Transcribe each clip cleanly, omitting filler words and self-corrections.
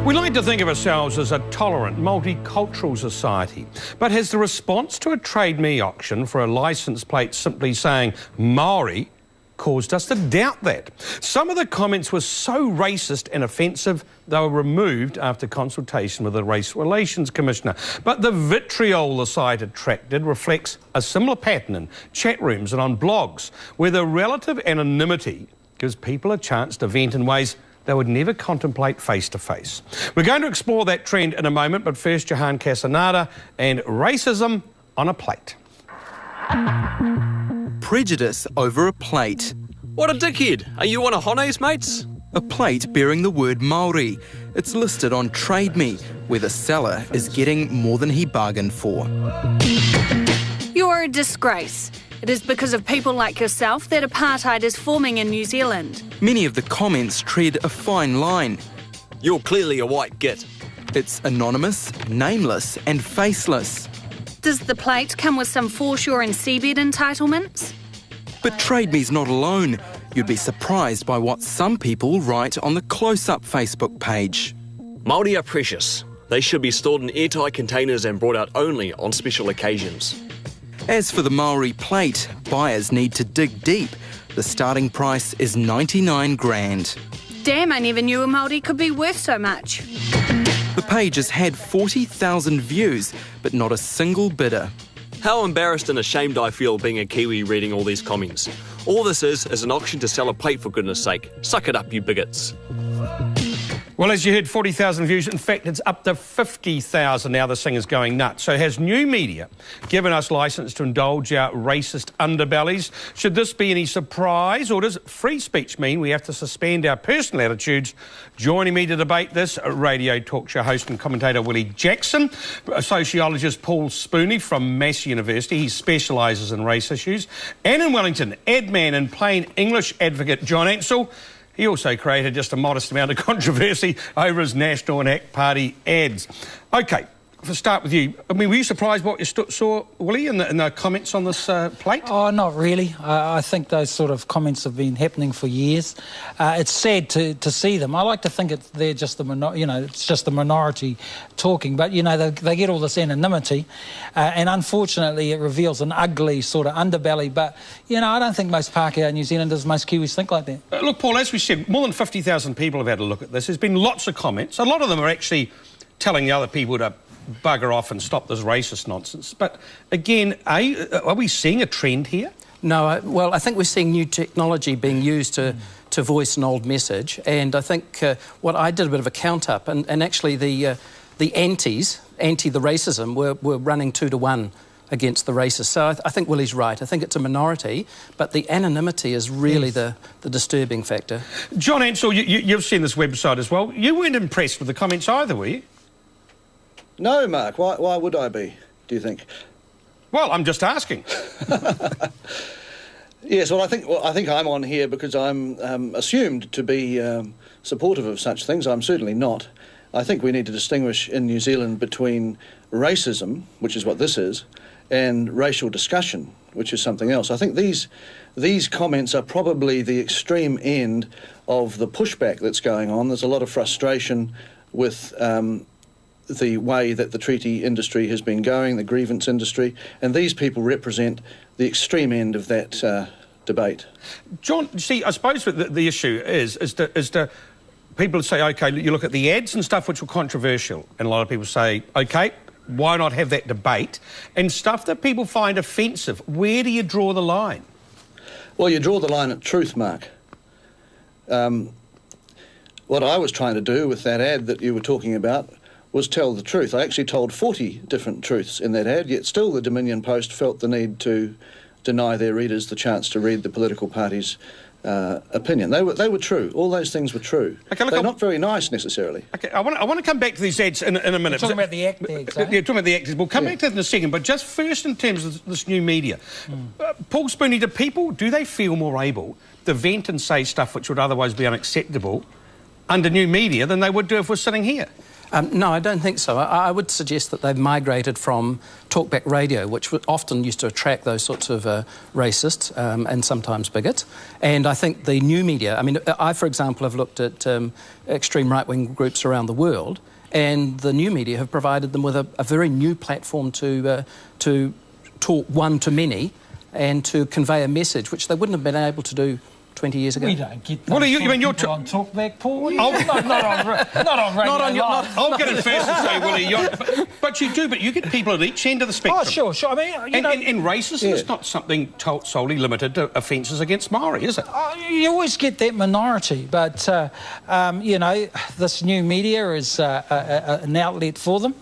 We like to think of ourselves as a tolerant, multicultural society, but has the response to a Trade Me auction for a licence plate simply saying Maori caused us to doubt that? Some of the comments were so racist and offensive they were removed after consultation with the Race Relations Commissioner. But the vitriol the site attracted reflects a similar pattern in chat rooms and on blogs, where the relative anonymity gives people a chance to vent in ways they would never contemplate face-to-face. We're going to explore that trend in a moment, but first, Johan Casanada and racism on a plate. Prejudice over a plate. What a dickhead! Are you one of Hone's mates? A plate bearing the word Māori. It's listed on Trade Me, where the seller is getting more than he bargained for. You're a disgrace. It is because of people like yourself that apartheid is forming in New Zealand. Many of the comments tread a fine line. You're clearly a white git. It's anonymous, nameless and faceless. Does the plate come with some foreshore and seabed entitlements? But Trade Me's not alone. You'd be surprised by what some people write on the Closeup Facebook page. Māori are precious. They should be stored in airtight containers and brought out only on special occasions. As for the MAORI Plate, buyers need to dig deep. The starting price is 99 grand. Damn, I never knew a Māori could be worth so much. The page has had 40,000 views, but not a single bidder. How embarrassed and ashamed I feel being a Kiwi reading all these comments. All this is an auction to sell a plate, for goodness sake. Suck it up, you bigots. Well, as you heard, 40,000 views. In fact, it's up to 50,000 now. This thing is going nuts. So has new media given us licence to indulge our racist underbellies? Should this be any surprise, or does free speech mean we have to suspend our personal attitudes? Joining me to debate this, radio talk show host and commentator Willie Jackson, sociologist Paul Spooney from Massey University. He specialises in race issues. And in Wellington, ad man and plain English advocate John Ansell. He also created just a modest amount of controversy over his National and ACT Party ads. OK, to start with you, I mean, were you surprised what you saw, Willie, in the comments on this plate? Oh, not really. I think those sort of comments have been happening for years. It's sad to see them. I like to think they're just it's just the minority talking, but, they get all this anonymity, and unfortunately it reveals an ugly sort of underbelly. But, I don't think most Pākehā New Zealanders, most Kiwis think like that. Look, Paul, as we said, more than 50,000 people have had a look at this. There's been lots of comments. A lot of them are actually telling the other people to bugger off and stop this racist nonsense. But again, are we seeing a trend here? No, well, I think we're seeing new technology being used to voice an old message, and I think what I did a bit of a count up, and actually the anti the racism were running 2-1 against the racists. So I think Willie's right. I think it's a minority, but the anonymity is really the disturbing factor. John Ansell, you've seen this website as well. You weren't impressed with the comments either, were you? No, Mark. Why would I be, do you think? Well, I'm just asking. Yes, well, I think I'm on here because I'm assumed to be supportive of such things. I'm certainly not. I think we need to distinguish in New Zealand between racism, which is what this is, and racial discussion, which is something else. I think these comments are probably the extreme end of the pushback that's going on. There's a lot of frustration with the way that the treaty industry has been going, the grievance industry, and these people represent the extreme end of that debate. John, see, I suppose the issue is to people say, OK, you look at the ads and stuff which were controversial, and a lot of people say, OK, why not have that debate? And stuff that people find offensive, where do you draw the line? Well, you draw the line at truth, Mark. What I was trying to do with that ad that you were talking about was tell the truth. I actually told 40 different truths in that ad, yet still the Dominion Post felt the need to deny their readers the chance to read the political party's opinion. They were true. All those things were true. Okay, look, they're not very nice necessarily. Okay, I want to come back to these ads in a minute. You're talking about the ACT ads, Yeah, talking about the ads. We'll come back to that in a second, but just first in terms of this new media. Paul Spooney, do they feel more able to vent and say stuff which would otherwise be unacceptable under new media than they would do if we're sitting here? No, I don't think so. I would suggest that they've migrated from talkback radio, which often used to attract those sorts of racists and sometimes bigots. And I think the new media, I mean, I, for example, have looked at extreme right-wing groups around the world, and the new media have provided them with a very new platform to talk one-to-many and to convey a message, which they wouldn't have been able to do 20 years ago. We don't get those What are you mean you're on talkback, Paul? Oh, not on radio. I'll get it first and say, Willie, but you do, but you get people at each end of the spectrum. Oh, sure. I mean, and racism is not something solely limited to offences against Maori, is it? You always get that minority, but, this new media is an outlet for them.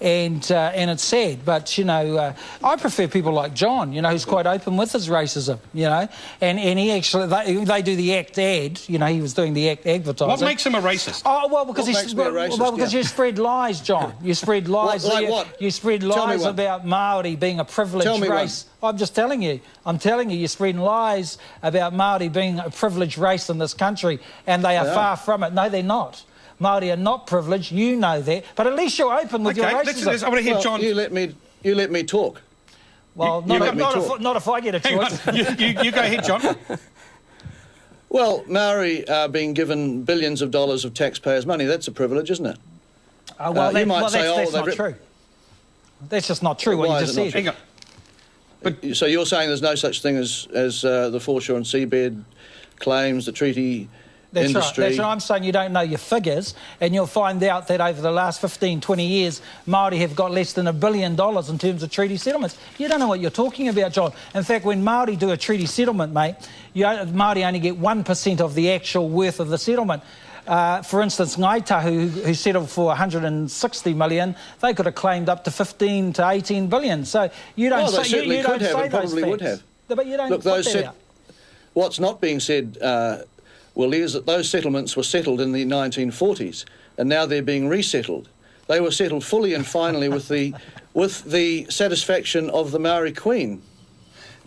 And it's sad, but, I prefer people like John, who's quite open with his racism, and he actually, they do the ACT ad, he was doing the ACT advertising. What makes him a racist? Oh, well, because you spread lies, John. You spread lies. What? You spread lies about Māori being a privileged race. I'm just telling you. I'm telling you, you're spreading lies about Māori being a privileged race in this country, and they are far from it. No, they're not. Māori are not privileged, you know that, but at least you're open with your racism. I want to hear John. You let me talk. Well, not if I get a choice. You go ahead, John. Well, Maori are being given billions of dollars of taxpayers' money. That's a privilege, isn't it? That's not true. That's just not true, what you just said. Hang on. So you're saying there's no such thing as the foreshore and seabed claims, the treaty industry? Right. That's right. I'm saying you don't know your figures, and you'll find out that over the last 15, 20 years, Māori have got less than $1 billion in terms of treaty settlements. You don't know what you're talking about, John. In fact, when Māori do a treaty settlement, mate, Māori only get 1% of the actual worth of the settlement. For instance, Ngaitahu, who settled for 160 million, they could have claimed up to 15 to 18 billion. So you don't they certainly could have and probably would have. But you don't put that out. What's not being said, Willie, is that those settlements were settled in the 1940s, and now they're being resettled. They were settled fully and finally with the satisfaction of the Maori Queen.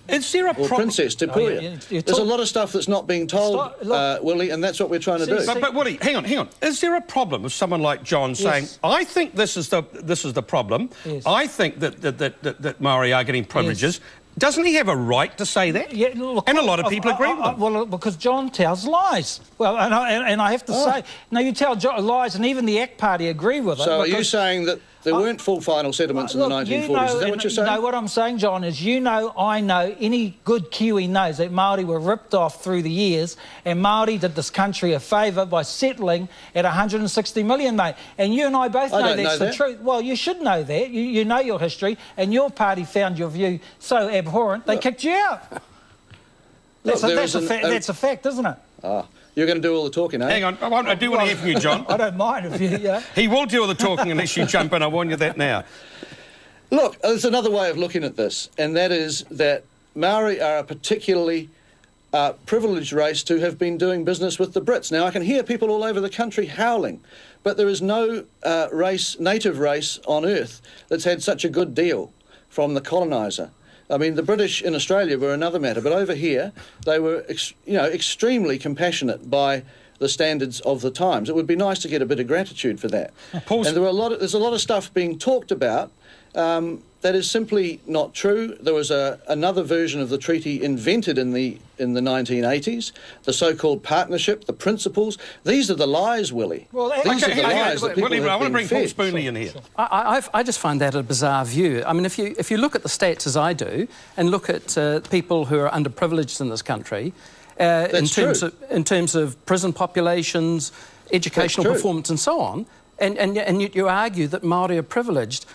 Is there a Princess Te There's a lot of stuff that's not being told, Willie, and that's what we're trying to do. But Willie, hang on. Is there a problem with someone like John saying, "I think this is the problem. Yes. I think that Maori are getting privileges." Yes. Doesn't he have a right to say that? Yeah, look, and a lot of people agree with him. Well, because John tells lies. Well, and I have to say, no, you tell lies, and even the ACT Party agree with it. So are you saying that there weren't full final settlements in the 1940s? Is that what you're saying? No, what I'm saying, John, is I know, any good Kiwi knows that Māori were ripped off through the years, and Māori did this country a favour by settling at 160 million, mate. And you and I both know that's the truth. Well, you should know that. You know your history, and your party found your view so abhorrent, they kicked you out. That's a fact, isn't it? You're going to do all the talking, eh? Hang on, I do want to hear from you, John. I don't mind if you... Yeah. He will do all the talking unless you jump in, I warn you that now. Look, there's another way of looking at this, and that is that Maori are a particularly privileged race to have been doing business with the Brits. Now, I can hear people all over the country howling, but there is no native race on earth that's had such a good deal from the coloniser. I mean, the British in Australia were another matter, but over here they were, extremely compassionate by the standards of the times. It would be nice to get a bit of gratitude for that. And there's a lot of stuff being talked about that is simply not true. There was another version of the treaty invented in the 1980s, the so-called partnership, the principles. These are the lies, Willie. Well, these are the lies that people Willie, I want to bring Paul fed. Spoonley in here. I just find that a bizarre view. I mean, if you look at the stats as I do, and look at people who are underprivileged in this country, in terms of prison populations, educational performance, and so on, and you argue that Māori are privileged.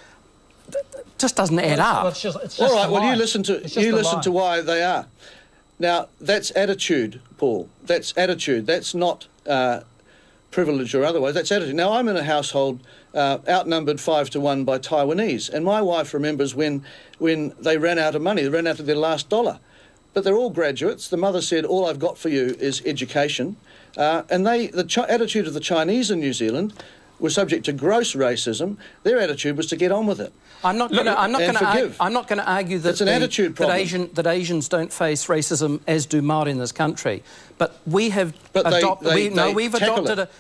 Just doesn't add up. It's just all right, well, you listen to why they are. Now, that's attitude, Paul. That's attitude. That's not privilege or otherwise. That's attitude. Now, I'm in a household outnumbered 5 to 1 by Taiwanese, and my wife remembers when they ran out of money. They ran out of their last dollar. But they're all graduates. The mother said, all I've got for you is education. And the attitude of the Chinese in New Zealand were subject to gross racism, their attitude was to get on with it. I'm not going to argue that, It's an attitude problem. that Asians don't face racism as do Māori in this country, but we have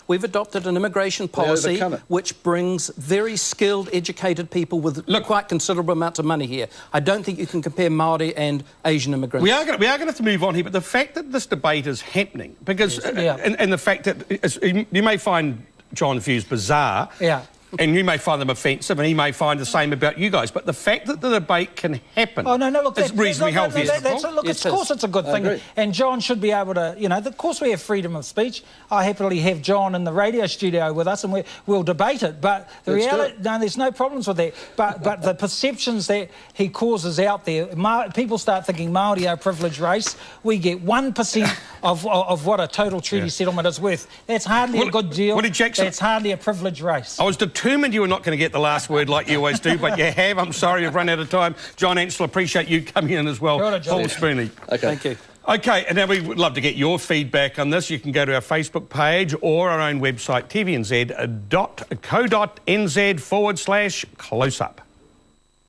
we've adopted an immigration policy which brings very skilled, educated people with quite considerable amounts of money here. I don't think you can compare Māori and Asian immigrants. We are going to have to move on here, but the fact that this debate is happening, because and the fact that you may find John's views bizarre. Yeah. And you may find them offensive, and he may find the same about you guys. But the fact that the debate can happen is reasonably healthy. Of course it's a good thing. And John should be able to, of course we have freedom of speech. I happily have John in the radio studio with us, and we'll debate it. But the reality, no, there's no problems with that. But the perceptions that he causes out there, people start thinking Māori are a privileged race. We get 1% of what a total treaty settlement is worth. That's hardly a good deal. That's hardly a privileged race. I was determined you were not going to get the last word like you always do, but you have. I'm sorry you've run out of time. John Ansell, appreciate you coming in as well. Paul Spoonie. Okay. Thank you. OK, and now we would love to get your feedback on this. You can go to our Facebook page or our own website, tvnz.co.nz/closeup.